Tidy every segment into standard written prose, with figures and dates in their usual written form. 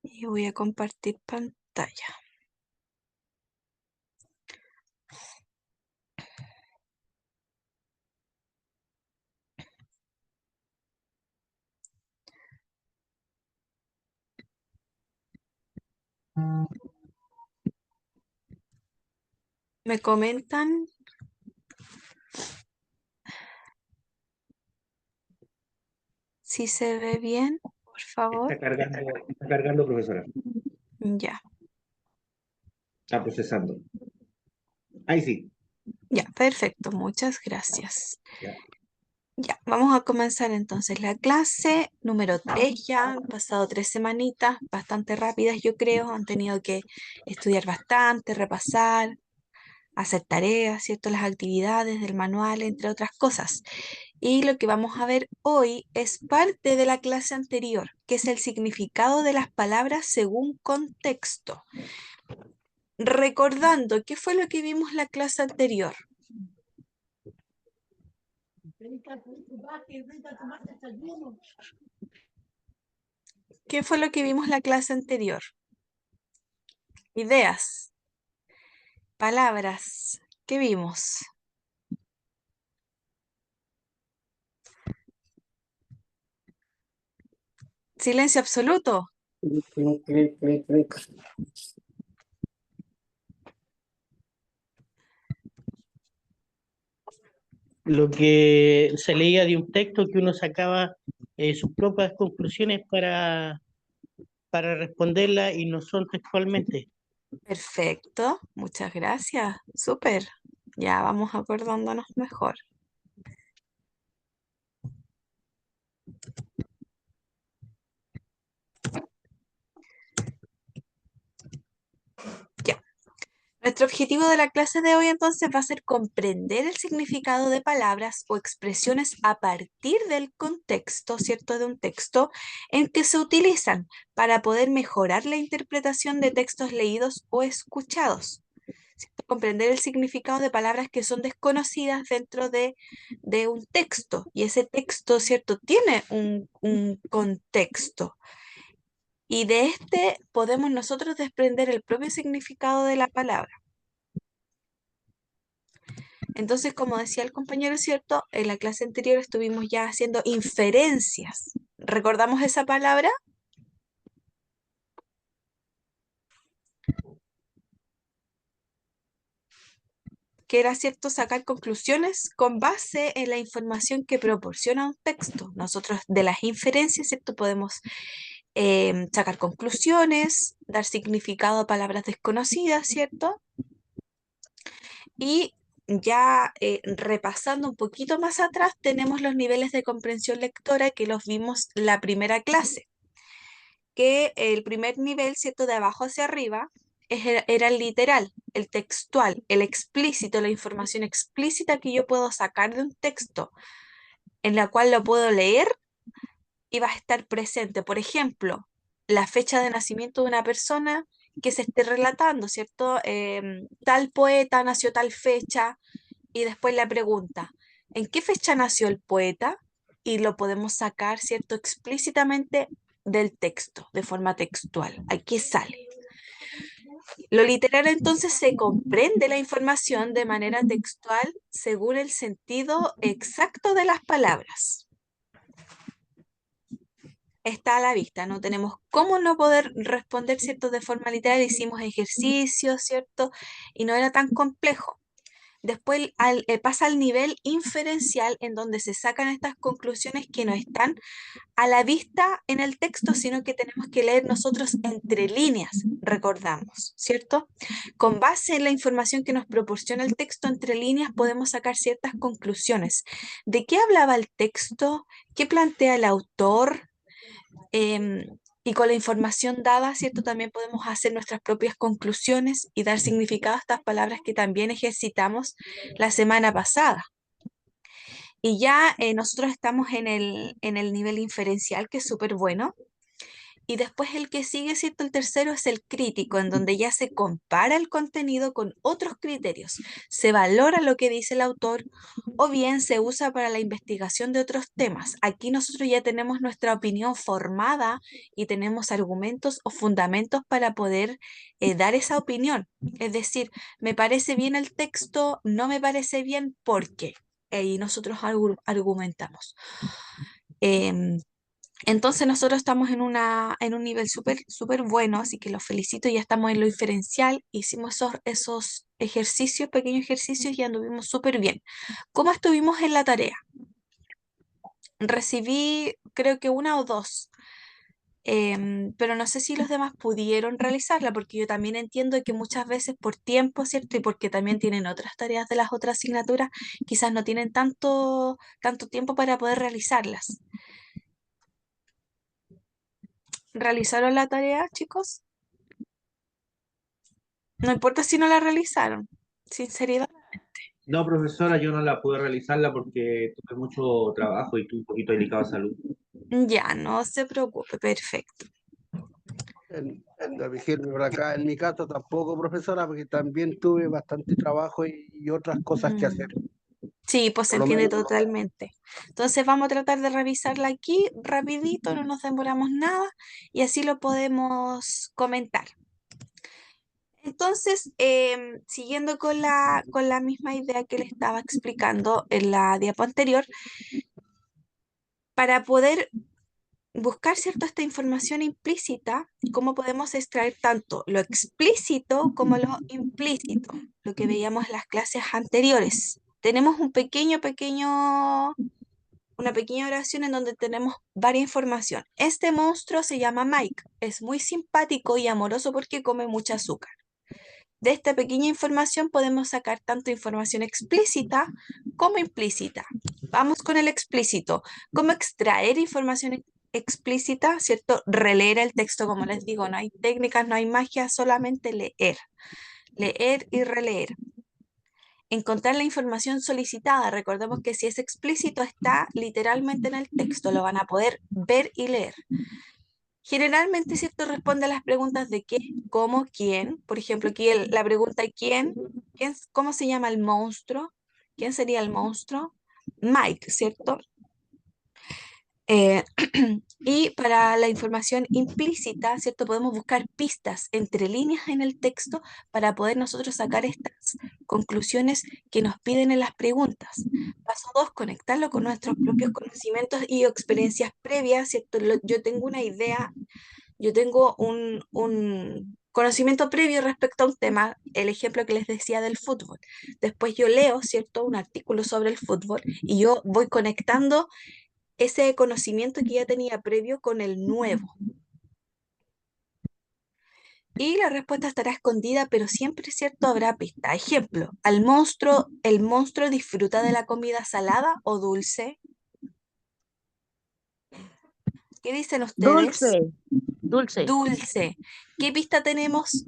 Y voy a compartir pantalla. ¿Me comentan? Si se ve bien, por favor. Está cargando, profesora. Ya, Está procesando. Ahí sí. ya, perfecto, muchas gracias. Ya. Ya, vamos a comenzar entonces la clase número 3 ya, han pasado 3 semanitas, bastante rápidas yo creo, han tenido que estudiar bastante, repasar, hacer tareas, ¿cierto? Las actividades del manual, entre otras cosas. Y lo que vamos a ver hoy es parte de la clase anterior, que es el significado de las palabras según contexto. Recordando, ¿qué fue lo que vimos la clase anterior? ¿Qué fue lo que vimos la clase anterior? Ideas, palabras, ¿qué vimos? Silencio absoluto. Lo que se leía de un texto que uno sacaba sus propias conclusiones para responderla y no son textualmente. Perfecto, muchas gracias. Súper. Ya vamos acordándonos mejor. Ya. Nuestro objetivo de la clase de hoy entonces va a ser comprender el significado de palabras o expresiones a partir del contexto, ¿cierto? De un texto en que se utilizan para poder mejorar la interpretación de textos leídos o escuchados. ¿Cierto? Comprender el significado de palabras que son desconocidas dentro de un texto. Y ese texto, ¿cierto? Tiene un contexto. Y de este podemos nosotros desprender el propio significado de la palabra. Entonces, como decía el compañero, ¿cierto? En la clase anterior estuvimos ya haciendo inferencias. ¿Recordamos esa palabra? Que era, ¿cierto?, sacar conclusiones con base en la información que proporciona un texto. Nosotros de las inferencias, ¿cierto?, podemos sacar conclusiones, dar significado a palabras desconocidas, ¿cierto? Y ya repasando un poquito más atrás, tenemos los niveles de comprensión lectora que los vimos la primera clase, que el primer nivel, ¿cierto?, de abajo hacia arriba, era el literal, el textual, el explícito, la información explícita que yo puedo sacar de un texto, en la cual lo puedo leer y va a estar presente. Por ejemplo, la fecha de nacimiento de una persona que se esté relatando, ¿cierto? Tal poeta nació tal fecha y después la pregunta, ¿en qué fecha nació el poeta? Y lo podemos sacar, ¿cierto? Explícitamente del texto, de forma textual. Aquí sale. Lo literal entonces se comprende la información de manera textual según el sentido exacto de las palabras. Está a la vista, no tenemos cómo no poder responder, ¿cierto? De forma literal, hicimos ejercicios, ¿cierto? Y no era tan complejo. Después pasa al nivel inferencial en donde se sacan estas conclusiones que no están a la vista en el texto, sino que tenemos que leer nosotros entre líneas, recordamos, ¿cierto? Con base en la información que nos proporciona el texto entre líneas podemos sacar ciertas conclusiones. ¿De qué hablaba el texto? ¿Qué plantea el autor? Y con la información dada, ¿cierto? También podemos hacer nuestras propias conclusiones y dar significado a estas palabras que también ejercitamos la semana pasada. Y ya nosotros estamos en el nivel inferencial, que es súper bueno. Y después el que sigue, ¿cierto? El tercero es el crítico, en donde ya se compara el contenido con otros criterios, se valora lo que dice el autor o bien se usa para la investigación de otros temas. Aquí nosotros ya tenemos nuestra opinión formada y tenemos argumentos o fundamentos para poder dar esa opinión. Es decir, me parece bien el texto, no me parece bien, ¿por qué? Y nosotros argumentamos. Em, entonces nosotros estamos en un nivel súper bueno, así que los felicito, ya estamos en lo diferencial, hicimos esos ejercicios, pequeños ejercicios y anduvimos súper bien. ¿Cómo estuvimos en la tarea? Recibí creo que una o dos, pero no sé si los demás pudieron realizarla, porque yo también entiendo que muchas veces por tiempo, ¿cierto? Y porque también tienen otras tareas de las otras asignaturas, quizás no tienen tanto tiempo para poder realizarlas. ¿Realizaron la tarea, chicos? No importa si no la realizaron. Sinceridad. No, profesora, yo no la pude realizarla porque tuve mucho trabajo y tuve un poquito delicado de salud. Ya, no se preocupe, perfecto. Corregirme por acá. En mi caso tampoco, profesora, porque también tuve bastante trabajo y otras cosas que hacer. Sí, pues se Por lo entiende menos, totalmente. Entonces vamos a tratar de revisarla aquí rapidito, no nos demoramos nada y así lo podemos comentar. Entonces, siguiendo con la misma idea que le estaba explicando en la diapo anterior, para poder buscar, ¿cierto?, esta información implícita, cómo podemos extraer tanto lo explícito como lo implícito, lo que veíamos en las clases anteriores. Tenemos una pequeña oración en donde tenemos varias información. Este monstruo se llama Mike, es muy simpático y amoroso porque come mucho azúcar. De esta pequeña información podemos sacar tanto información explícita como implícita. Vamos con el explícito. ¿Cómo extraer información explícita? ¿Cierto? Releer el texto, como les digo, no hay técnicas, no hay magia, solamente leer. Leer y releer. Encontrar la información solicitada. Recordemos que si es explícito está literalmente en el texto, lo van a poder ver y leer. Generalmente, ¿cierto? Responde a las preguntas de qué, cómo, quién. Por ejemplo, aquí la pregunta ¿cómo se llama el monstruo? ¿Quién sería el monstruo? Mike, ¿cierto? Y para la información implícita, ¿cierto? Podemos buscar pistas entre líneas en el texto para poder nosotros sacar estas conclusiones que nos piden en las preguntas. Paso 2, conectarlo con nuestros propios conocimientos y experiencias previas, ¿cierto? Yo tengo una idea, yo tengo un conocimiento previo respecto a un tema, el ejemplo que les decía del fútbol. Después yo leo, ¿cierto? Un artículo sobre el fútbol y yo voy conectando ese conocimiento que ya tenía previo con el nuevo. Y la respuesta estará escondida, pero siempre, ¿cierto? Habrá pista. Ejemplo, ¿el monstruo disfruta de la comida salada o dulce? ¿Qué dicen ustedes? Dulce. Dulce. ¿Qué pista tenemos?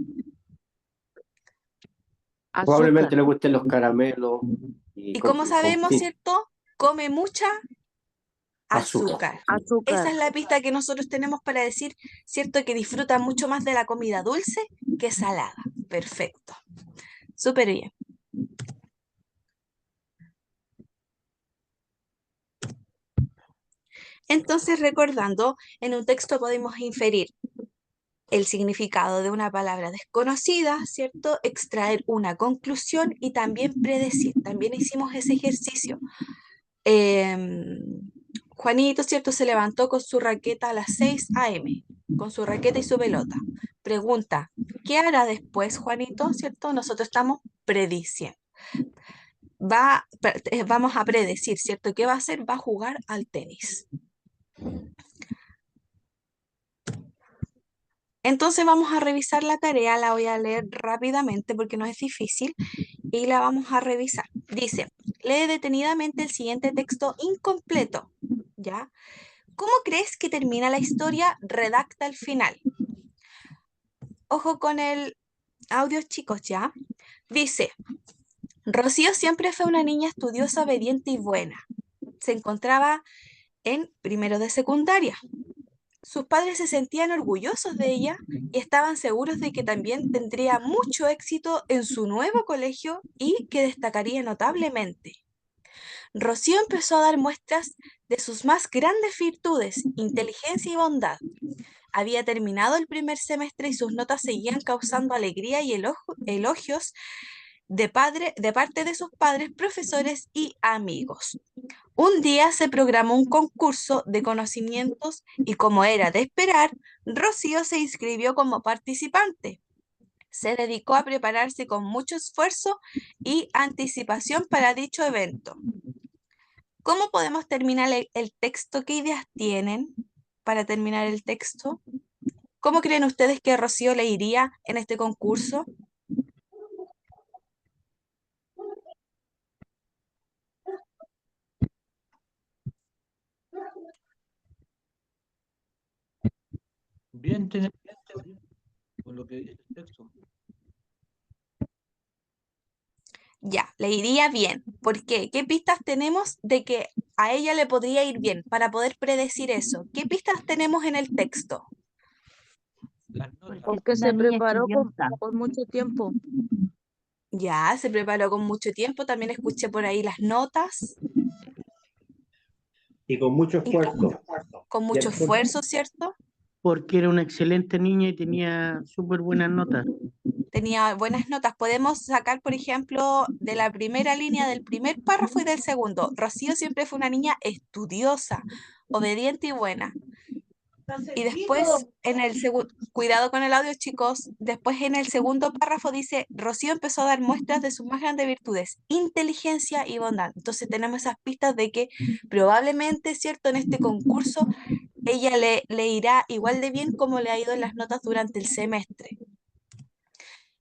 Probablemente Azúcar. le gusten los caramelos ¿Y cómo sabemos, cierto? Come mucha azúcar. Azúcar. Esa es la pista que nosotros tenemos para decir, ¿cierto? Que disfruta mucho más de la comida dulce que salada. Perfecto. Súper bien. Entonces, recordando, en un texto podemos inferir el significado de una palabra desconocida, ¿cierto? Extraer una conclusión y también predecir. También hicimos ese ejercicio. Juanito, ¿cierto? Se levantó con su raqueta a las 6 a.m., con su raqueta y su pelota. Pregunta, ¿qué hará después, Juanito? ¿Cierto? Nosotros estamos prediciendo. Vamos a predecir, ¿cierto? ¿Qué va a hacer? Va a jugar al tenis. Entonces vamos a revisar la tarea, la voy a leer rápidamente porque no es difícil y la vamos a revisar. Dice, lee detenidamente el siguiente texto incompleto, ¿ya? ¿Cómo crees que termina la historia? Redacta el final. Ojo con el audio, chicos, ¿ya? Dice, Rocío siempre fue una niña estudiosa, obediente y buena. Se encontraba en primero de secundaria. Sus padres se sentían orgullosos de ella y estaban seguros de que también tendría mucho éxito en su nuevo colegio y que destacaría notablemente. Rocío empezó a dar muestras de sus más grandes virtudes, inteligencia y bondad. Había terminado el primer semestre y sus notas seguían causando alegría y elogios de parte de sus padres, profesores y amigos. Un día se programó un concurso de conocimientos y, como era de esperar, Rocío se inscribió como participante. Se dedicó a prepararse con mucho esfuerzo y anticipación para dicho evento. ¿Cómo podemos terminar el texto? ¿Qué ideas tienen para terminar el texto? ¿Cómo creen ustedes que Rocío le iría en este concurso? Bien, tiene con lo que dice el texto. Ya, le iría bien. ¿Por qué? ¿Qué pistas tenemos de que a ella le podría ir bien para poder predecir eso? ¿Qué pistas tenemos en el texto? Las notas. Porque se preparó por mucho tiempo. Ya, se preparó con mucho tiempo. También escuché por ahí las notas Y con mucho y esfuerzo. con mucho esfuerzo, ¿cierto? Porque era una excelente niña y tenía súper buenas notas. Tenía buenas notas. Podemos sacar, por ejemplo, de la primera línea del primer párrafo y del segundo. Rocío siempre fue una niña estudiosa, obediente y buena. Y después, en el segundo, cuidado con el audio, chicos, después en el segundo párrafo dice, Rocío empezó a dar muestras de sus más grandes virtudes, inteligencia y bondad. Entonces tenemos esas pistas de que probablemente, ¿cierto? En este concurso, ella le irá igual de bien como le ha ido en las notas durante el semestre.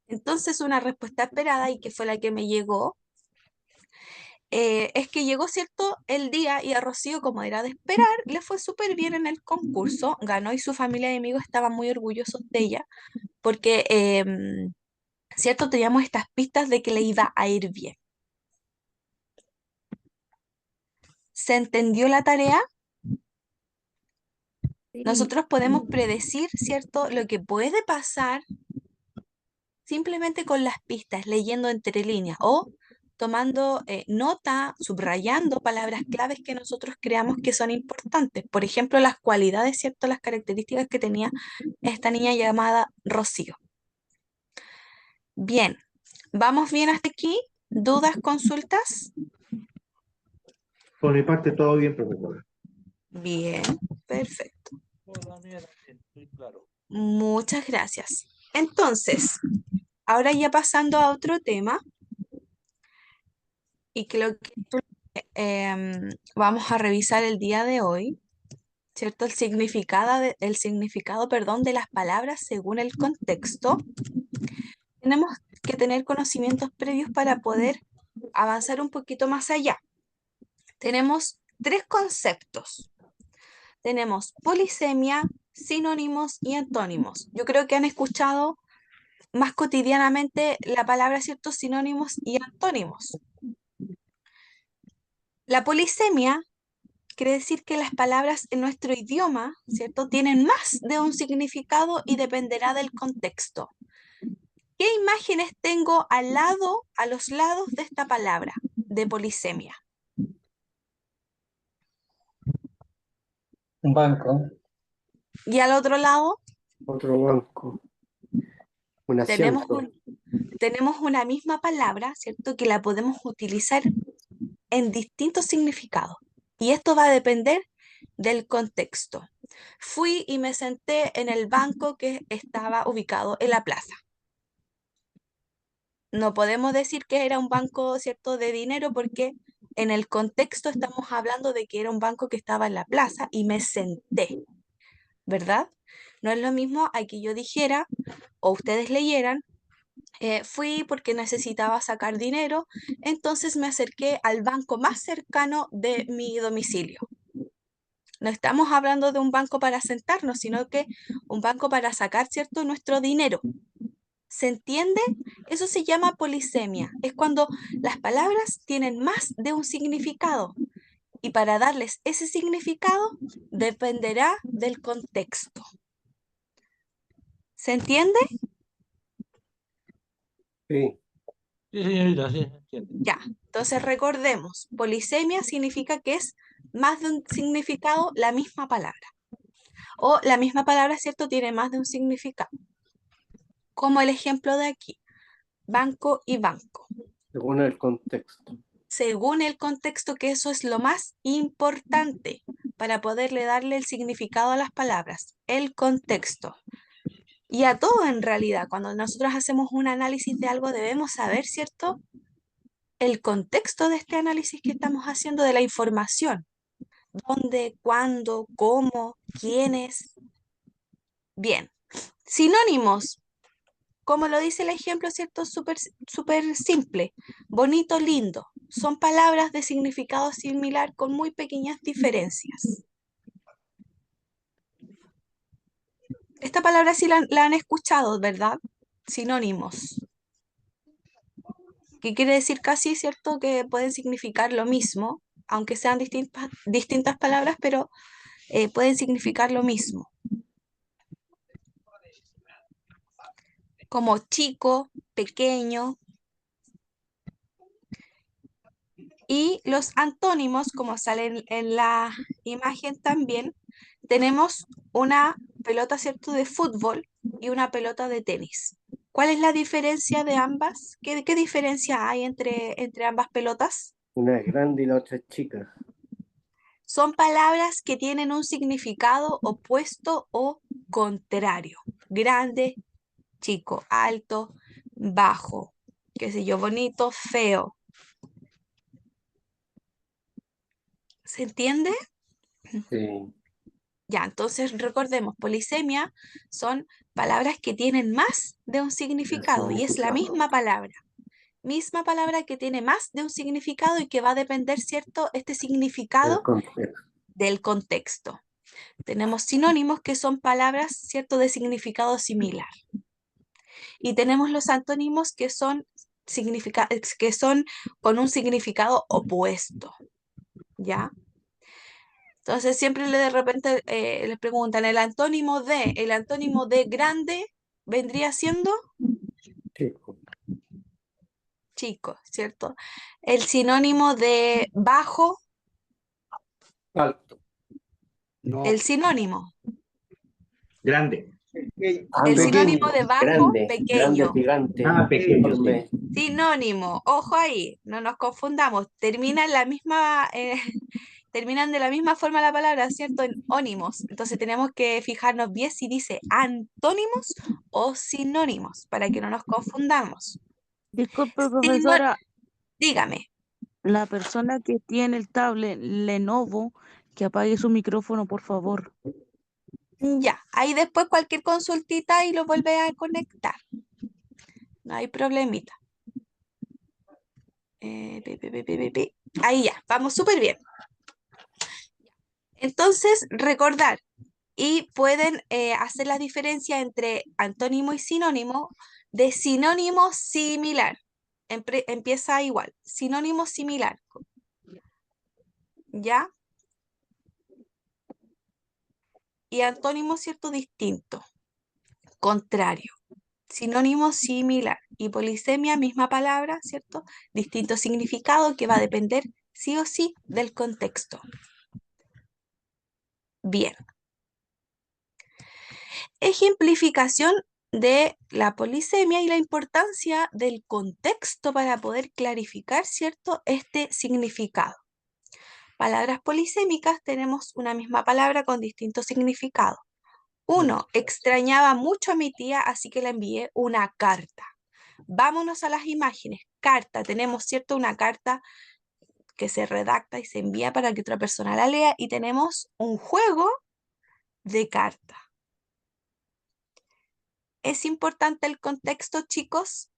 Entonces, una respuesta esperada y que fue la que me llegó, es que llegó, ¿cierto?, el día y a Rocío, como era de esperar, le fue súper bien en el concurso, ganó y su familia y amigos estaban muy orgullosos de ella porque, ¿cierto?, teníamos estas pistas de que le iba a ir bien. ¿Se entendió la tarea? Nosotros podemos predecir, ¿cierto?, lo que puede pasar simplemente con las pistas, leyendo entre líneas o tomando nota, subrayando palabras claves que nosotros creamos que son importantes. Por ejemplo, las cualidades, ¿cierto? Las características que tenía esta niña llamada Rocío. Bien, ¿vamos bien hasta aquí? ¿Dudas, consultas? Por mi parte, todo bien, profesora. Bien, perfecto. Por la mía también, estoy claro. Muchas gracias. Entonces, ahora ya pasando a otro tema, y creo que vamos a revisar el día de hoy, ¿cierto? El significado, perdón, de las palabras según el contexto. Tenemos que tener conocimientos previos para poder avanzar un poquito más allá. Tenemos tres conceptos. Tenemos polisemia, sinónimos y antónimos. Yo creo que han escuchado más cotidianamente la palabra, ¿cierto? Sinónimos y antónimos. La polisemia quiere decir que las palabras en nuestro idioma, ¿cierto?, tienen más de un significado y dependerá del contexto. ¿Qué imágenes tengo a los lados de esta palabra de polisemia? Un banco, Y al otro lado otro banco, un tenemos, asiento, tenemos una misma palabra, ¿cierto?, que la podemos utilizar en distintos significados. Y esto va a depender del contexto. Fui y me senté en el banco que estaba ubicado en la plaza. No podemos decir que era un banco, ¿cierto?, de dinero porque en el contexto estamos hablando de que era un banco que estaba en la plaza y me senté, ¿verdad? No es lo mismo a que yo dijera o ustedes leyeran, fui porque necesitaba sacar dinero, entonces me acerqué al banco más cercano de mi domicilio. No estamos hablando de un banco para sentarnos, sino que un banco para sacar, ¿cierto?, nuestro dinero. ¿Se entiende? Eso se llama polisemia. Es cuando las palabras tienen más de un significado Y para darles ese significado dependerá del contexto. ¿Se entiende? Sí, Sí, señorita, sí, entiendo. Ya, entonces recordemos, polisemia significa que es más de un significado la misma palabra. O la misma palabra, ¿cierto? Tiene más de un significado. Como el ejemplo de aquí, banco y banco. según el contexto. Según el contexto, que eso es lo más importante para poderle darle el significado a las palabras, el contexto. Y a todo en realidad, cuando nosotros hacemos un análisis de algo, debemos saber, ¿cierto? El contexto de este análisis que estamos haciendo de la información. ¿Dónde, cuándo, cómo, quiénes? Bien. Sinónimos, como lo dice el ejemplo, ¿cierto? Súper simple. Bonito, lindo. Son palabras de significado similar con muy pequeñas diferencias. Esta palabra sí la han escuchado, ¿verdad? Sinónimos. Que quiere decir casi, ¿cierto? Que pueden significar lo mismo, aunque sean distintas palabras, pero pueden significar lo mismo. Como chico, pequeño. Y los antónimos, como salen en la imagen también, tenemos una pelota, ¿cierto?, de fútbol y una pelota de tenis. ¿Cuál es la diferencia de ambas? ¿Qué diferencia hay entre ambas pelotas? Una es grande y la otra es chica. Son palabras que tienen un significado opuesto o contrario. Grande, chico, alto, bajo, qué sé yo, bonito, feo. ¿Se entiende? Sí, Ya, entonces recordemos, polisemia son palabras que tienen más de un el significado y es la significado. misma palabra que tiene más de un significado y que va a depender, ¿cierto?, este El significado contexto. del contexto. Tenemos sinónimos que son palabras, ¿cierto?, de significado similar. Y tenemos los antónimos que son con un significado opuesto, ¿ya? Entonces siempre de repente les preguntan, el antónimo de grande vendría siendo Chico. chico, ¿cierto? El sinónimo de bajo, Alto. No, el sinónimo. Grande. El sinónimo pequeño. de bajo, Grande, pequeño. gigante, Pequeño, sí. enorme. Sinónimo, ojo ahí, no nos confundamos. Terminan de la misma forma la palabra, ¿cierto? En ónimos. Entonces tenemos que fijarnos bien si dice antónimos o sinónimos, para que no nos confundamos. Disculpe, Sinó- profesora, Dígame. la persona que tiene el tablet Lenovo, que apague su micrófono, por favor. Ya, ahí después cualquier consultita y lo vuelve a conectar. No hay problemita. Ahí ya, vamos súper bien. Entonces, recordar, y pueden hacer la diferencia entre antónimo y sinónimo de sinónimo similar. Empieza igual, sinónimo similar. ¿Ya? Y antónimo, ¿cierto? Distinto, contrario. Sinónimo similar. Y polisemia, misma palabra, ¿cierto? Distinto significado que va a depender sí o sí del contexto. Bien. Ejemplificación de la polisemia y la importancia del contexto para poder clarificar, ¿cierto?, este significado. Palabras polisémicas tenemos una misma palabra con distinto significado. Uno, extrañaba mucho a mi tía, así que le envié una carta. Vámonos a las imágenes. Carta, tenemos, ¿cierto?, una carta que se redacta y se envía para que otra persona la lea y tenemos un juego de carta. ¿Es importante el contexto, chicos?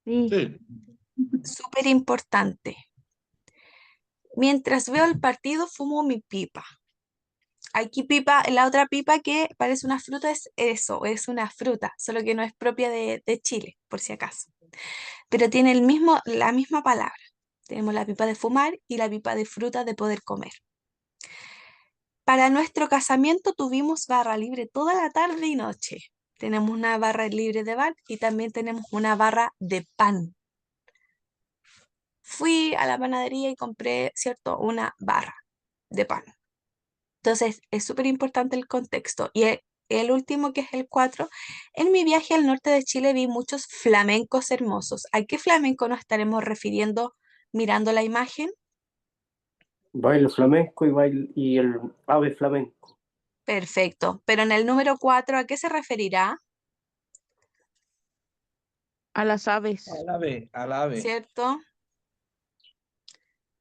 Sí. Sí, Súper importante. Mientras veo el partido, fumo mi pipa. Aquí pipa, la otra pipa que parece una fruta es eso, es una fruta, solo que no es propia de Chile, por si acaso. pero tiene la misma palabra. Tenemos la pipa de fumar y la pipa de fruta de poder comer. Para nuestro casamiento tuvimos barra libre toda la tarde y noche. Tenemos una barra libre de bar y también tenemos una barra de pan. Fui a la panadería y compré, ¿cierto?, una barra de pan. Entonces, es súper importante el contexto. Y el último, que es el 4, en mi viaje al norte de Chile vi muchos flamencos hermosos. ¿A qué flamenco nos estaremos refiriendo mirando la imagen? Baile flamenco y el ave flamenco. Perfecto. Pero en el número 4, ¿a qué se referirá? A las aves. Al ave. ¿Cierto?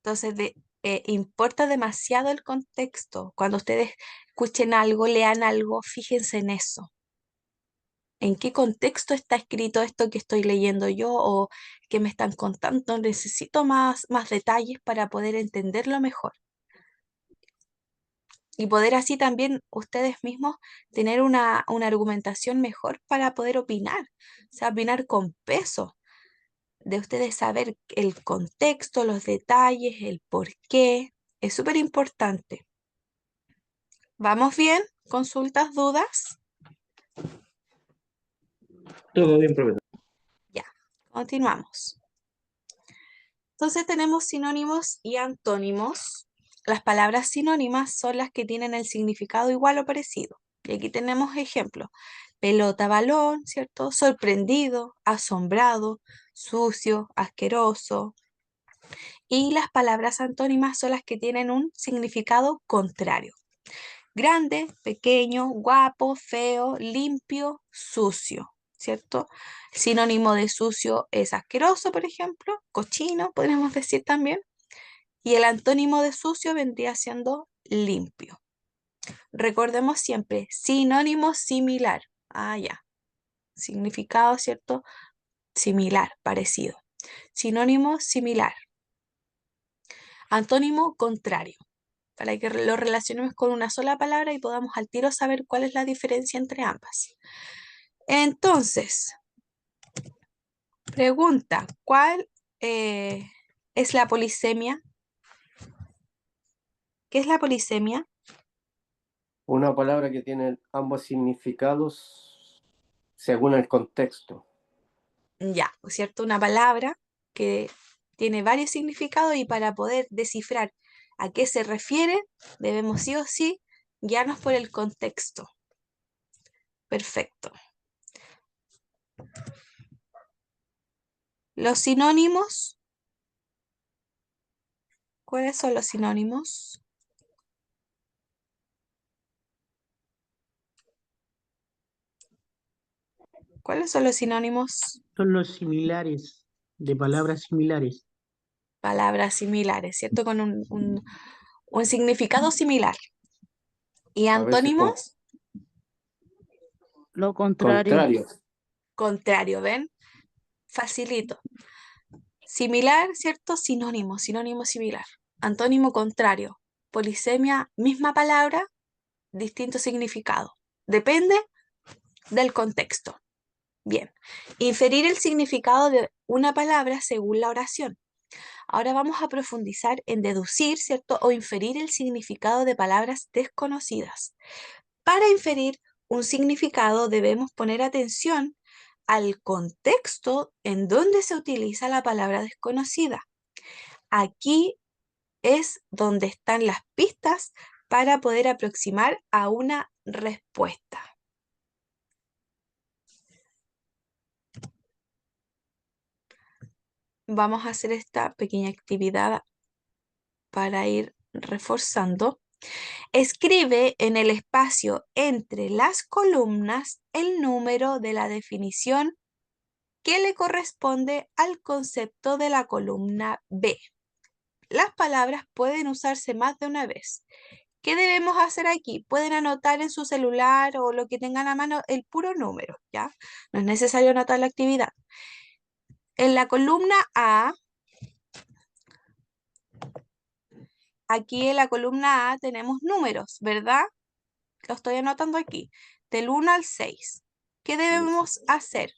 Entonces, importa demasiado el contexto. Cuando ustedes escuchen algo, lean algo, fíjense en eso. ¿En qué contexto está escrito esto que estoy leyendo yo o que me están contando? Necesito más detalles para poder entenderlo mejor. Y poder así también ustedes mismos tener una argumentación mejor para poder opinar. O sea, opinar con peso. De ustedes saber el contexto, los detalles, el por qué. Es súper importante. ¿Vamos bien? ¿Consultas, dudas? Todo bien, profesor. Ya, continuamos. Entonces tenemos sinónimos y antónimos. Las palabras sinónimas son las que tienen el significado igual o parecido. Y aquí tenemos ejemplos. Pelota, balón, ¿cierto? Sorprendido, asombrado, sucio, asqueroso. Y las palabras antónimas son las que tienen un significado contrario. Grande, pequeño, guapo, feo, limpio, sucio, ¿cierto? El sinónimo de sucio es asqueroso, por ejemplo, cochino, podríamos decir también. Y el antónimo de sucio vendría siendo limpio. Recordemos siempre, sinónimo similar. Ah, ya. Significado, ¿cierto? Similar, parecido. Sinónimo similar. Antónimo contrario. Para que lo relacionemos con una sola palabra y podamos al tiro saber cuál es la diferencia entre ambas. Entonces, pregunta, ¿cuál es la polisemia? ¿Qué es la polisemia? Una palabra que tiene ambos significados según el contexto. Ya, ¿cierto? Una palabra que tiene varios significados y para poder descifrar a qué se refiere, debemos sí o sí guiarnos por el contexto. Perfecto. Los sinónimos. ¿Cuáles son los sinónimos? ¿Cuáles son los sinónimos? Son los similares, de palabras similares. Palabras similares, ¿cierto? Con un significado similar. ¿Y A veces antónimos? Lo contrario. contrario. Contrario, ¿ven? Facilito. Similar, ¿cierto? Sinónimo, sinónimo similar. Antónimo contrario. Polisemia, misma palabra, distinto significado. Depende del contexto. Bien. Inferir el significado de una palabra según la oración. Ahora vamos a profundizar en deducir, ¿cierto? O inferir el significado de palabras desconocidas. Para inferir un significado debemos poner atención al contexto en donde se utiliza la palabra desconocida. Aquí es donde están las pistas para poder aproximar a una respuesta. Vamos a hacer esta pequeña actividad para ir reforzando. Escribe en el espacio entre las columnas el número de la definición que le corresponde al concepto de la columna B. Las palabras pueden usarse más de una vez. ¿Qué debemos hacer aquí? Pueden anotar en su celular o lo que tengan a mano el puro número, ¿ya? No es necesario anotar la actividad. En la columna A, aquí en la columna A tenemos números, ¿verdad? Lo estoy anotando aquí, del 1 al 6. ¿Qué debemos hacer?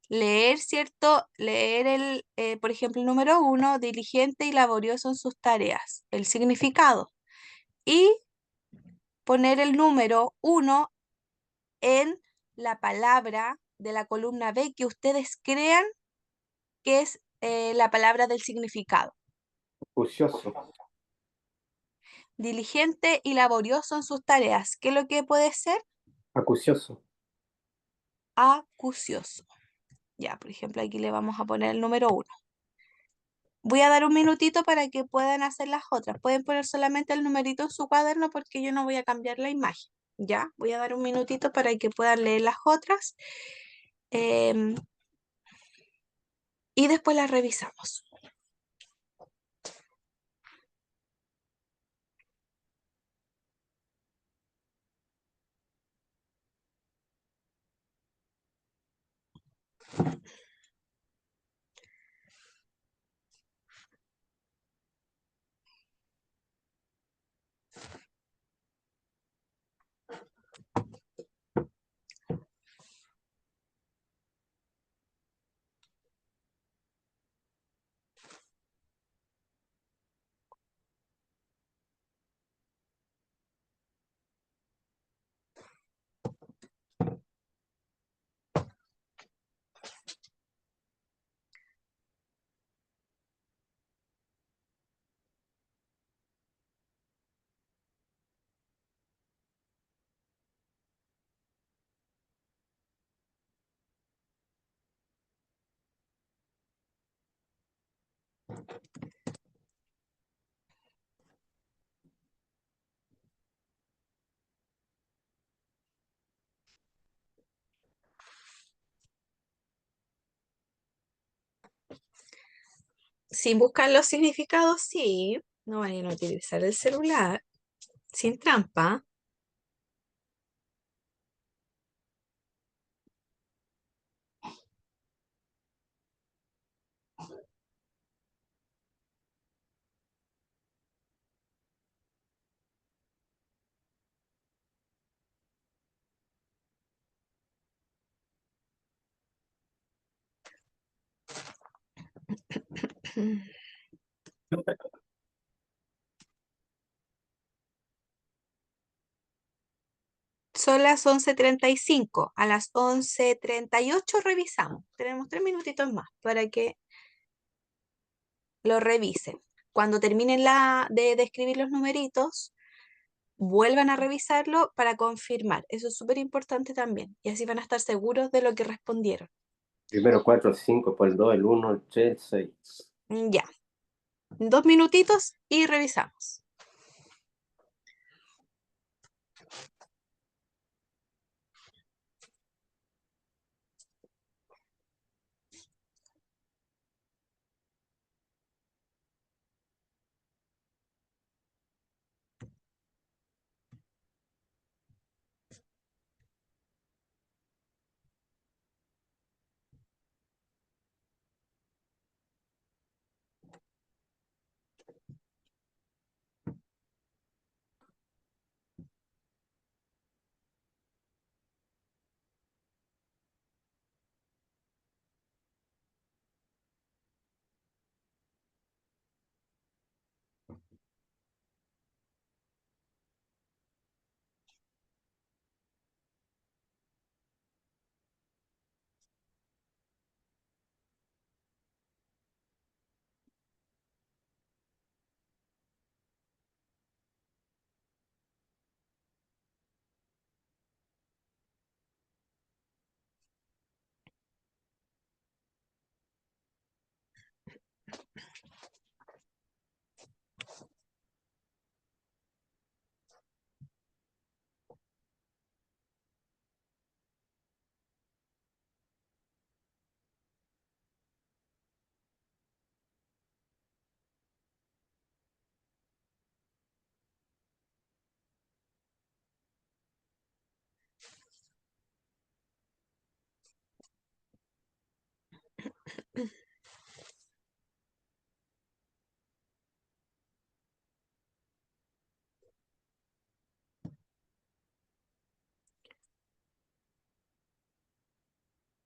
leer, ¿cierto? Leer por ejemplo, el número 1, diligente y laborioso en sus tareas, el significado. Y poner el número 1 en la palabra de la columna B que ustedes crean que es la palabra del significado. Acucioso. Diligente y laborioso en sus tareas. ¿Qué es lo que puede ser? Acucioso. Acucioso. Ya, por ejemplo, aquí le vamos a poner el número 1. Voy a dar un minutito para que puedan hacer las otras. Pueden poner solamente el numerito en su cuaderno porque yo no voy a cambiar la imagen. Ya, voy a dar un minutito para que puedan leer las otras. em, y después las revisamos. Sin buscar los significados, sí. No vayan a utilizar el celular. Sin trampa. Son las 11:35. A las 11:38 revisamos. Tenemos 3 minutitos más para que lo revisen. Cuando terminen de escribir los numeritos, vuelvan a revisarlo para confirmar. Eso es súper importante también. Y así van a estar seguros de lo que respondieron. Primero 4, el 5, después el 2, el 1, el 3, el 6. Ya. 2 minutitos y revisamos.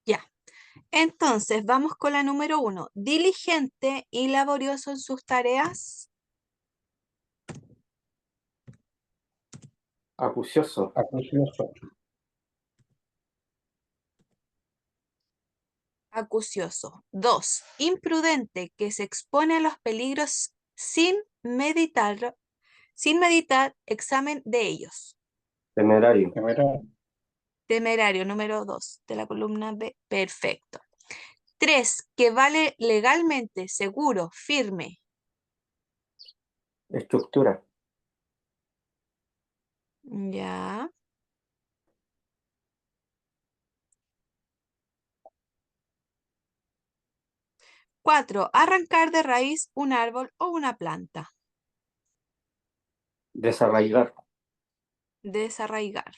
Ya. Entonces, vamos con la número 1. Diligente y laborioso en sus tareas. Acucioso. Acucioso. 2. Imprudente, que se expone a los peligros sin meditar examen de ellos. Temerario. Temerario, número 2 de la columna B. Perfecto. 3. Que vale legalmente, seguro, firme. Estructura. Ya. 4. Arrancar de raíz un árbol o una planta. Desarraigar. Desarraigar.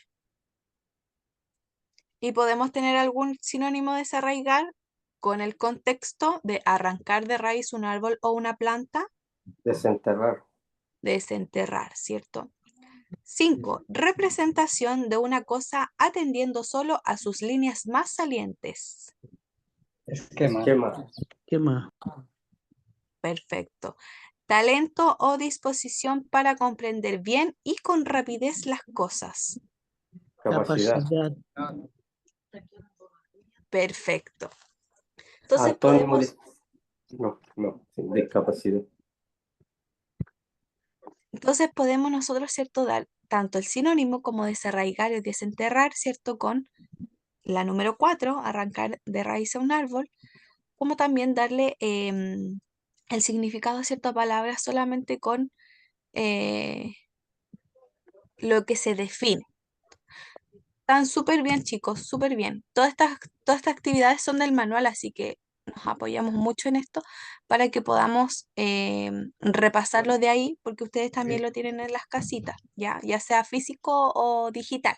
Y podemos tener algún sinónimo de desarraigar con el contexto de arrancar de raíz un árbol o una planta. Desenterrar. Desenterrar, ¿cierto? 5. Representación de una cosa atendiendo solo a sus líneas más salientes. Esquema. ¿Qué más? Perfecto. Talento o disposición para comprender bien y con rapidez las cosas. Capacidad. Perfecto. Entonces Antónimo podemos, sin discapacidad. nosotros, ¿cierto? Dar tanto el sinónimo como desarraigar y desenterrar, ¿cierto? Con la número 4, arrancar de raíz a un árbol, como también darle el significado a cierta palabra solamente con lo que se define. Están súper bien, chicos, súper bien. Todas estas actividades son del manual, así que nos apoyamos mucho en esto para que podamos repasarlo de ahí, porque ustedes también lo tienen en las casitas, ya sea físico o digital.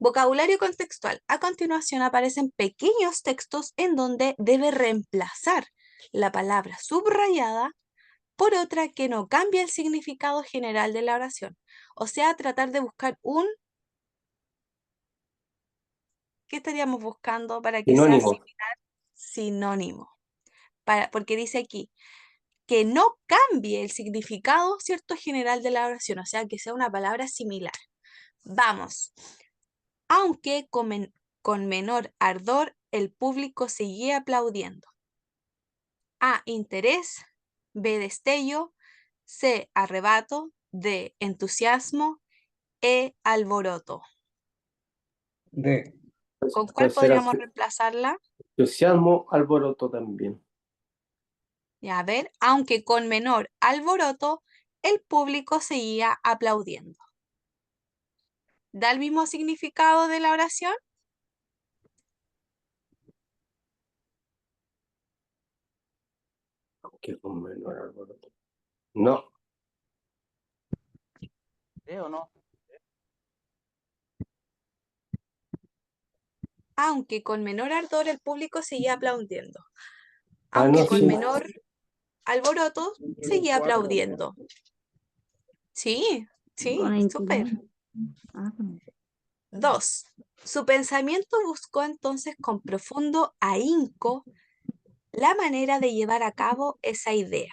Vocabulario contextual. A continuación aparecen pequeños textos en donde debe reemplazar la palabra subrayada por otra que no cambie el significado general de la oración. O sea, tratar de buscar ¿qué estaríamos buscando para que sea Sinónimo. similar? Sinónimo. Porque dice aquí que no cambie el significado, ¿cierto? General de la oración, o sea, que sea una palabra similar. Vamos. Aunque con menor ardor el público seguía aplaudiendo. A. Interés. B. Destello. C. Arrebato. D. Entusiasmo. E. Alboroto. ¿Con cuál Puede ser podríamos reemplazarla? entusiasmo, alboroto también. Ya, a ver, aunque con menor alboroto, el público seguía aplaudiendo. ¿Da el mismo significado de la oración? Aunque con menor alboroto. No. ¿O no? Aunque con menor ardor, el público seguía aplaudiendo. Ah, Aunque no, con sí. menor alboroto, seguía aplaudiendo. Sí, Con súper. interés. Ah, con- 2. Su pensamiento buscó entonces con profundo ahínco la manera de llevar a cabo esa idea.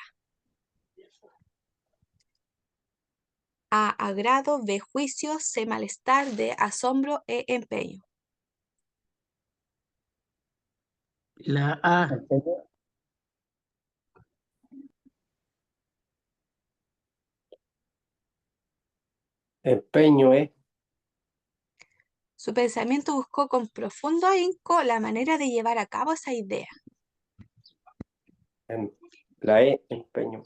A. Agrado. B. Juicio. C. Malestar. D. Asombro. E. Empeño. La A. Empeño es Su pensamiento buscó con profundo ahínco la manera de llevar a cabo esa idea. la E, empeño.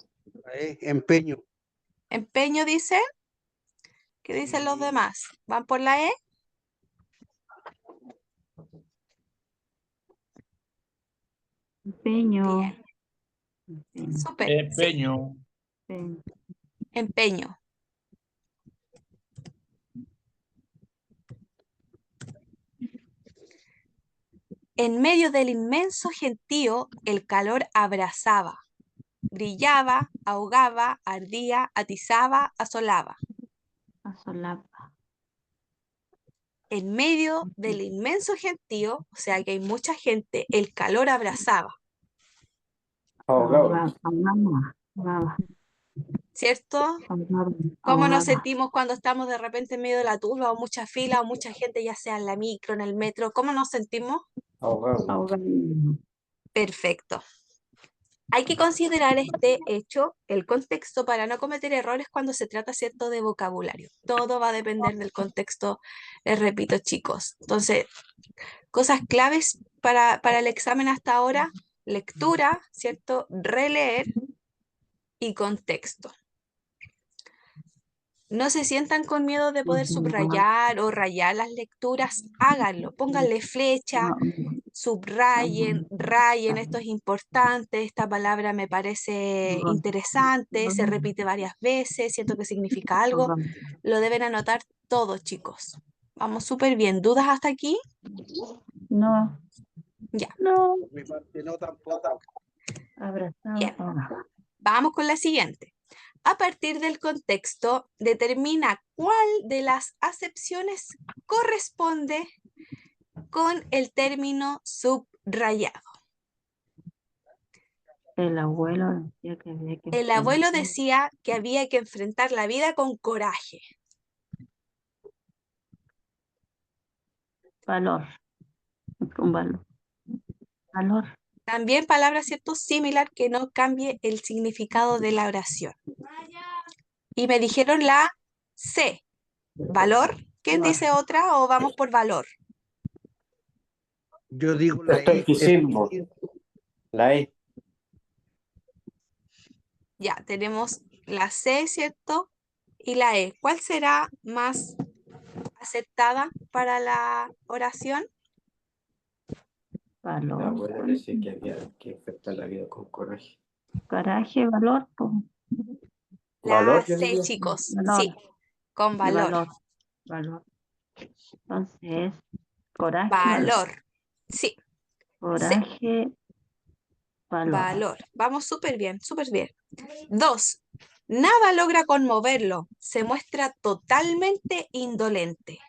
Empeño. Empeño dice. ¿Qué dicen los demás? ¿Van por la E? Empeño. Bien. Empeño. Súper. Sí, Empeño. Empeño. empeño. En medio del inmenso gentío, el calor abrasaba, brillaba, ahogaba, ardía, atizaba, asolaba. A solapa. en medio del inmenso gentío, o sea que hay mucha gente, el calor abrazaba, Ahogado. ¿cierto? ¿Cómo nos sentimos cuando estamos de repente en medio de la turba o mucha fila o mucha gente, ya sea en la micro, en el metro? ¿Cómo nos sentimos? Ahogado. Perfecto. Hay que considerar este hecho, el contexto, para no cometer errores cuando se trata, ¿cierto?, de vocabulario. Todo va a depender del contexto, les repito, chicos. Entonces, cosas claves para el examen hasta ahora: lectura, ¿cierto?, releer y contexto. No se sientan con miedo de poder subrayar o rayar las lecturas, háganlo, pónganle flecha, subrayen, rayen, esto es importante, esta palabra me parece interesante, se repite varias veces, siento que significa algo, lo deben anotar todo, chicos. Vamos súper bien. ¿Dudas hasta aquí? No, Ya, no, Por mi parte no tampoco. abrazado. bien. Vamos con la siguiente. A partir del contexto, determina cuál de las acepciones corresponde con el término subrayado. El abuelo decía que había que El abuelo decía que había que enfrentar la vida con coraje. valor, un valor, valor, También palabra, ¿cierto?, similar, que no cambie el significado de la oración. Y me dijeron la C, valor. ¿Quién dice otra o vamos por valor? Yo digo la E. Estoicismo. La E. Ya, tenemos la C, ¿cierto? Y la E. ¿Cuál será más aceptada para la oración? La valor, abuela decía que había que enfrentar la vida con coraje. coraje, valor, pues, La Valor, yo C, diría. chicos. valor, Sí, con y valor. valor, valor. Entonces, coraje, valor, Valor. Sí, C, coraje, valor. valor. Vamos súper bien, súper bien. 2. Nada logra conmoverlo. Se muestra totalmente indolente.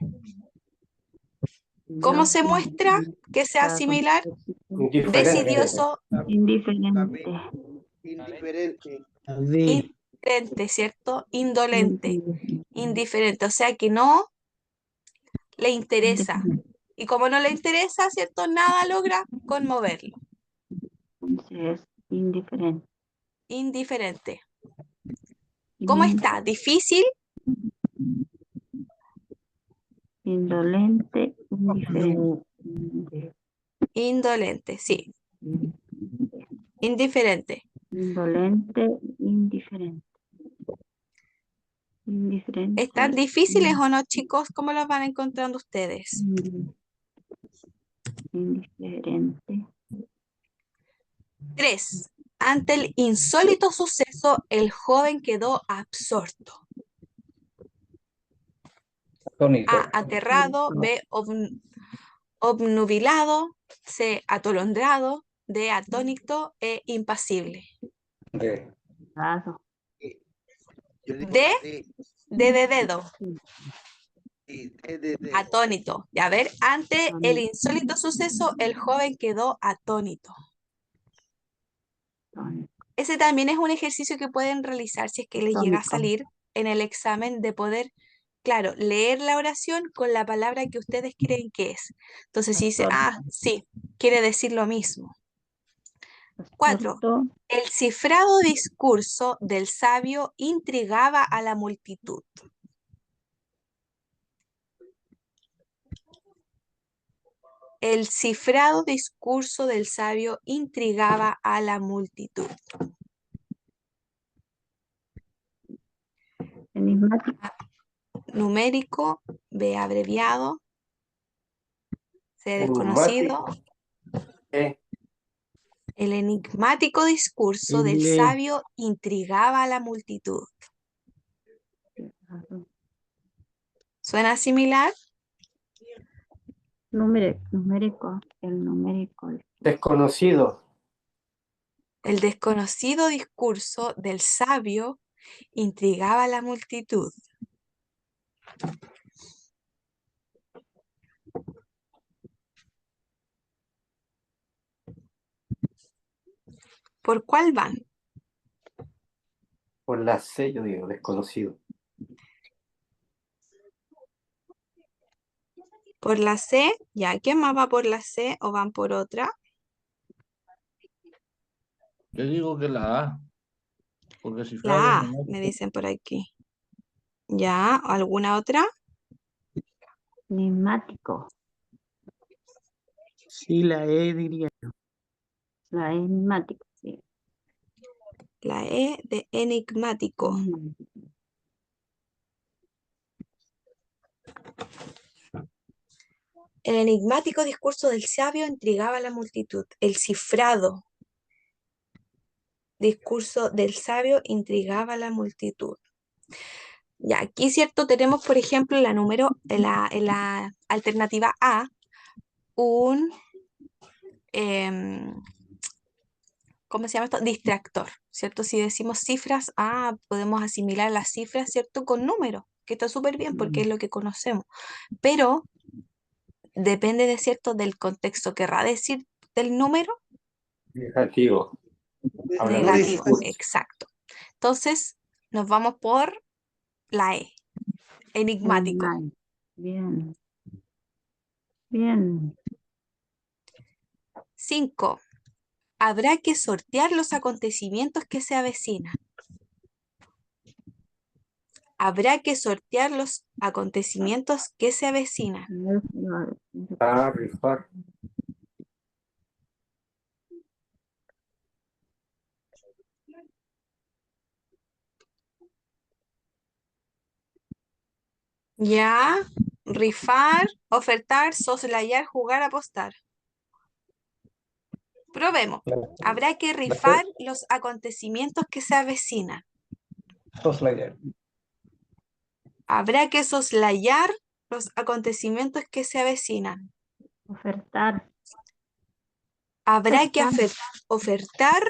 ¿Cómo se muestra? Que sea similar. Indiferente. Decidioso, Indiferente, Indiferente. indiferente, ¿cierto? Indolente, indiferente. O sea que no le interesa. Y como no le interesa, ¿cierto? Nada logra conmoverlo. entonces, indiferente. Indiferente. ¿Cómo está? ¿Difícil? Indolente, indiferente. Indolente, sí. Indiferente. Indolente, indiferente. Indiferente. ¿Están difíciles o no, chicos? ¿Cómo los van encontrando ustedes? Indiferente. 3. Ante el insólito suceso, el joven quedó absorto. A, aterrado. B, obnubilado. C, atolondrado. D, atónito. E, impasible. Dado. Yo digo D, la D. D de dedo. Sí, D. Atónito. Y a ver, ante el insólito suceso, el joven quedó atónito. Ese también es un ejercicio que pueden realizar si es que les llega a salir en el examen, de poder, claro, leer la oración con la palabra que ustedes creen que es. Entonces, si dice, ah, sí, quiere decir lo mismo. 4. El cifrado discurso del sabio intrigaba a la multitud. El cifrado discurso del sabio intrigaba a la multitud. Enigmático. Numérico, B abreviado, C desconocido. El enigmático discurso del sabio intrigaba a la multitud. ¿Suena similar? Numérico. El numérico. Desconocido. El desconocido discurso del sabio intrigaba a la multitud. ¿Por cuál van? Por la C, yo digo, desconocido. ¿Por la C? Ya, ¿quién más va por la C o van por otra? Yo digo que la A, porque cifrado La es A, me neumático. dicen por aquí. ¿Ya? ¿Alguna otra? Enigmático. Sí, la E diría. La enigmático, sí. La E de enigmático. El enigmático discurso del sabio intrigaba a la multitud. El cifrado discurso del sabio intrigaba a la multitud. Ya, aquí, ¿cierto? Tenemos, por ejemplo, en la alternativa A, un, ¿cómo se llama esto? Distractor, ¿cierto? Si decimos cifras, podemos asimilar las cifras, ¿cierto? Con números, que está súper bien porque es lo que conocemos. Pero depende de, ¿cierto? Del contexto. ¿Querrá decir del número? Negativo. Habla del Negativo, discurso. exacto. Entonces, nos vamos por la E, enigmático. Bien. Bien. 5. Habrá que sortear los acontecimientos que se avecinan. Habrá que sortear los acontecimientos que se avecinan. A, rifar. Ya, rifar, ofertar, soslayar, jugar, apostar. Probemos. Habrá que rifar los acontecimientos que se avecinan. Soslayar. Habrá que soslayar los acontecimientos que se avecinan. Ofertar. Habrá que ofertar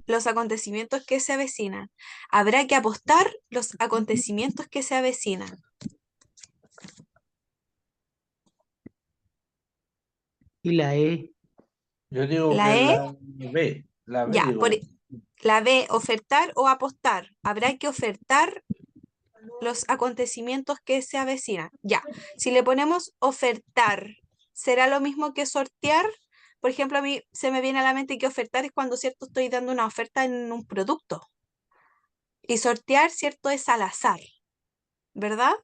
los acontecimientos que se avecinan. Habrá que apostar los acontecimientos que se avecinan. Y la E. Yo digo La que E, la B. La B, ya, digo. la B, ofertar o apostar. Habrá que ofertar los acontecimientos que se avecinan. Ya, si le ponemos ofertar, ¿será lo mismo que sortear? Por ejemplo, a mí se me viene a la mente que ofertar es cuando, ¿cierto?, estoy dando una oferta en un producto. Y sortear, ¿cierto?, es al azar, ¿verdad?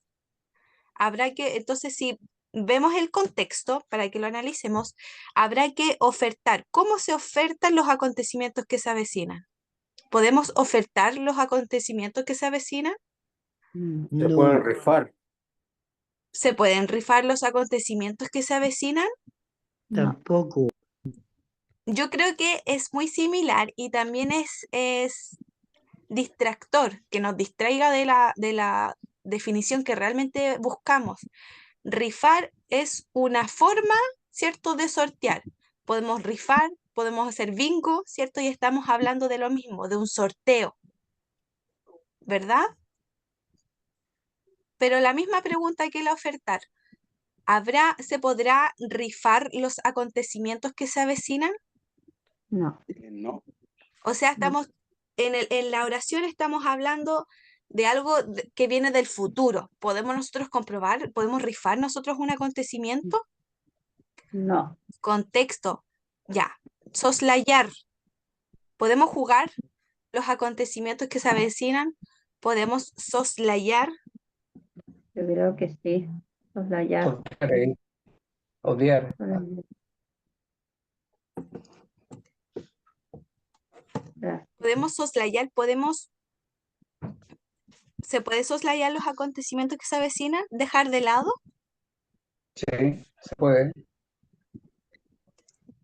Habrá que, entonces, si vemos el contexto, para que lo analicemos, habrá que ofertar. ¿Cómo se ofertan los acontecimientos que se avecinan? ¿Podemos ofertar los acontecimientos que se avecinan? Se pueden rifar. ¿Se pueden rifar los acontecimientos que se avecinan? Tampoco. Yo creo que es muy similar y también es distractor, que nos distraiga de la definición que realmente buscamos. Rifar es una forma, ¿cierto?, de sortear. Podemos rifar, podemos hacer bingo, ¿cierto? Y estamos hablando de lo mismo, de un sorteo, ¿verdad? Pero la misma pregunta que la ofertar. ¿Se podrá rifar los acontecimientos que se avecinan? No. No. O sea, estamos en la oración estamos hablando de algo que viene del futuro. ¿Podemos nosotros comprobar? ¿Podemos rifar nosotros un acontecimiento? No. Contexto. Ya. Soslayar. ¿Podemos jugar los acontecimientos que se avecinan? ¿Podemos soslayar? Yo creo que sí. Soslayar. Odiar. ¿Podemos soslayar? ¿Se puede soslayar los acontecimientos que se avecinan? ¿Dejar de lado? Sí, se puede.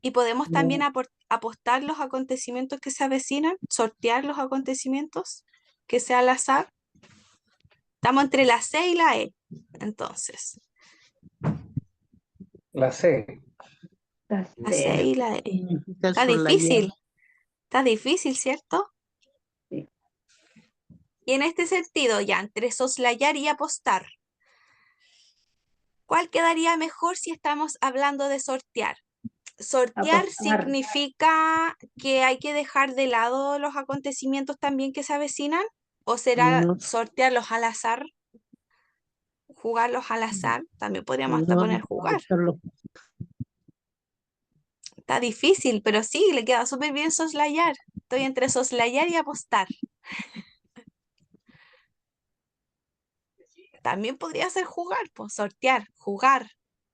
Y podemos también apostar los acontecimientos que se avecinan, sortear los acontecimientos que sea al azar. Estamos entre la C y la E. Entonces, La C. la C y la E. Significa Está soslayar. difícil. Está difícil, ¿cierto? Sí. Y en este sentido, ya entre soslayar y apostar, ¿cuál quedaría mejor si estamos hablando de sortear? Sortear Apostar. significa que hay que dejar de lado los acontecimientos también que se avecinan, o será No, sortearlos al azar, jugarlos al azar, también podríamos hasta no, poner jugar. Carlos. Está difícil, pero sí, le queda súper bien soslayar. Estoy entre soslayar y apostar. También podría ser jugar, pues sortear, jugar.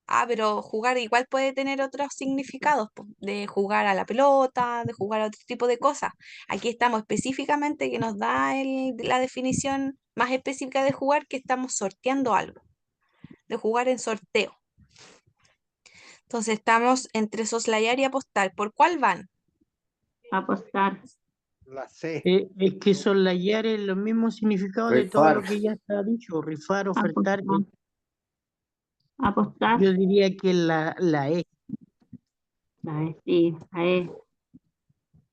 Ah, pero jugar igual puede tener otros significados, pues, de jugar a la pelota, de jugar a otro tipo de cosas. Aquí estamos específicamente que nos da la definición más específica de jugar, que estamos sorteando algo, de jugar en sorteo. Entonces estamos entre soslayar y apostar. ¿Por cuál van? Apostar. La C. Es que soslayar es los mismos significados de todo lo Rifar. que ya está dicho, rifar, ofertar. Apostar. Apostar. Yo diría que la E. La E, sí, la E.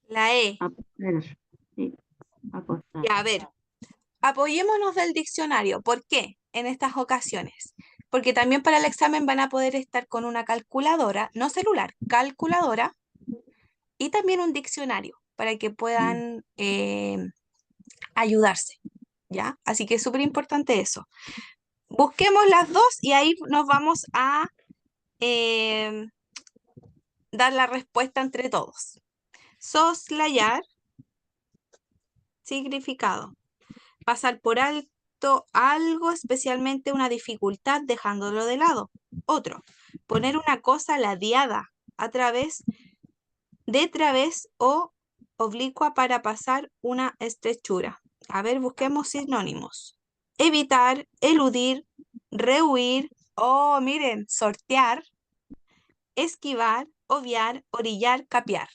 La E. Apostar. Sí, apostar. Ya, a ver, apoyémonos del diccionario. ¿Por qué en estas ocasiones? Porque también para el examen van a poder estar con una calculadora, no celular, calculadora, y también un diccionario para que puedan ayudarse, ¿ya? Así que es súper importante eso. Busquemos las dos y ahí nos vamos a dar la respuesta entre todos. Soslayar, significado. Pasar por alto algo, especialmente una dificultad, dejándolo de lado. Otro, poner una cosa ladeada a través, de través o oblicua para pasar una estrechura. A ver, busquemos sinónimos. Evitar, eludir, rehuir, oh, miren, sortear, esquivar, obviar, orillar, capear.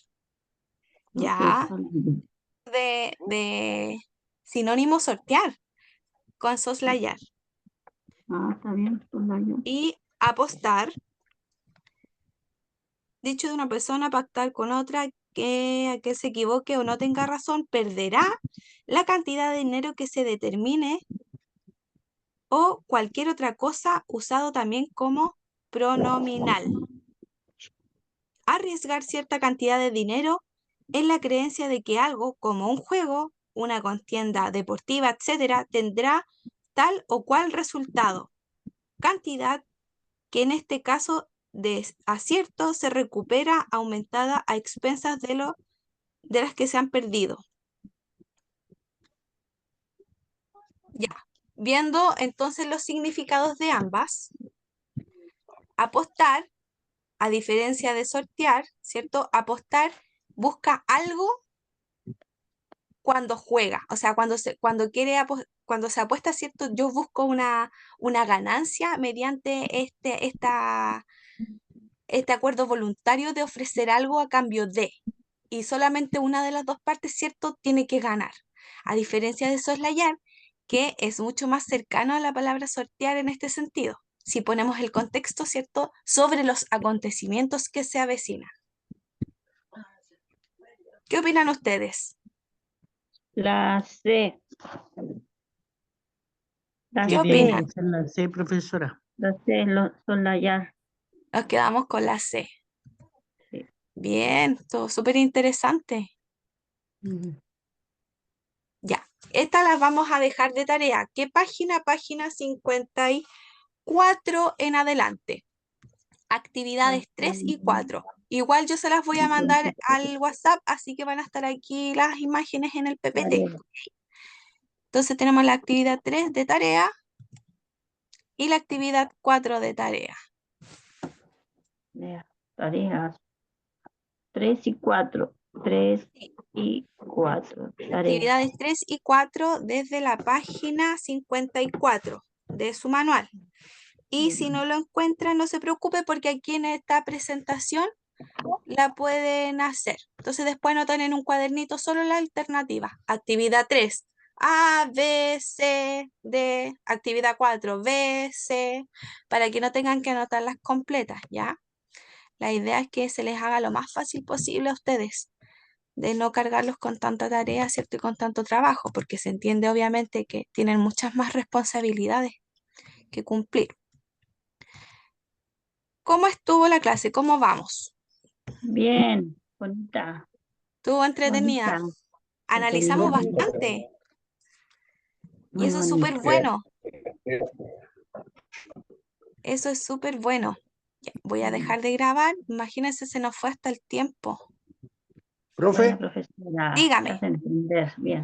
Ya, de sinónimo sortear con soslayar. Ah, está bien, soslayar. Y apostar, dicho de una persona, pactar con otra que aquel se equivoque o no tenga razón, perderá la cantidad de dinero que se determine o cualquier otra cosa usado también como pronominal. Arriesgar cierta cantidad de dinero en la creencia de que algo, como un juego, una contienda deportiva, etcétera, tendrá tal o cual resultado. Cantidad que en este caso de acierto se recupera aumentada a expensas de las que se han perdido. Ya, viendo entonces los significados de ambas, apostar, a diferencia de sortear, ¿cierto? Apostar busca algo cuando juega, o sea, cuando se apuesta, ¿cierto? Yo busco una ganancia mediante este acuerdo voluntario de ofrecer algo a cambio de, y solamente una de las dos partes, ¿cierto?, tiene que ganar. A diferencia de soslayar, que es mucho más cercano a la palabra sortear en este sentido, si ponemos el contexto, ¿cierto?, sobre los acontecimientos que se avecinan. ¿Qué opinan ustedes? La C. La ¿Qué Sí, C. tiene opinan? que ser la C, profesora. La C, soslayar. Nos quedamos con la C. Sí. Bien, todo súper interesante. Ya, esta las vamos a dejar de tarea. ¿Qué página? Página 54 en adelante. Actividades 3 y 4. Igual yo se las voy a mandar al WhatsApp, así que van a estar aquí las imágenes en el PPT. Entonces tenemos la actividad 3 de tarea y la actividad 4 de tarea. Tareas 3 y 4. 3 y 4. Tareas. Actividades 3 y 4 desde la página 54 de su manual. Y si no lo encuentran, no se preocupe porque aquí en esta presentación la pueden hacer. Entonces después anotan en un cuadernito solo la alternativa. Actividad 3, A, B, C, D. Actividad 4, B, C, para que no tengan que anotarlas completas, ¿ya? La idea es que se les haga lo más fácil posible a ustedes, de no cargarlos con tanta tarea, ¿cierto? Y con tanto trabajo, porque se entiende obviamente que tienen muchas más responsabilidades que cumplir. ¿Cómo estuvo la clase? ¿Cómo vamos? Bien, bonita, Estuvo entretenida. bonita. Analizamos Entretenida. bastante. Y Muy eso es súper bonita. bueno. Eso es súper bueno. Ya, voy a dejar de grabar. Imagínense, se nos fue hasta el tiempo. Profe. Bueno, profesora, Dígame. te hace entender bien.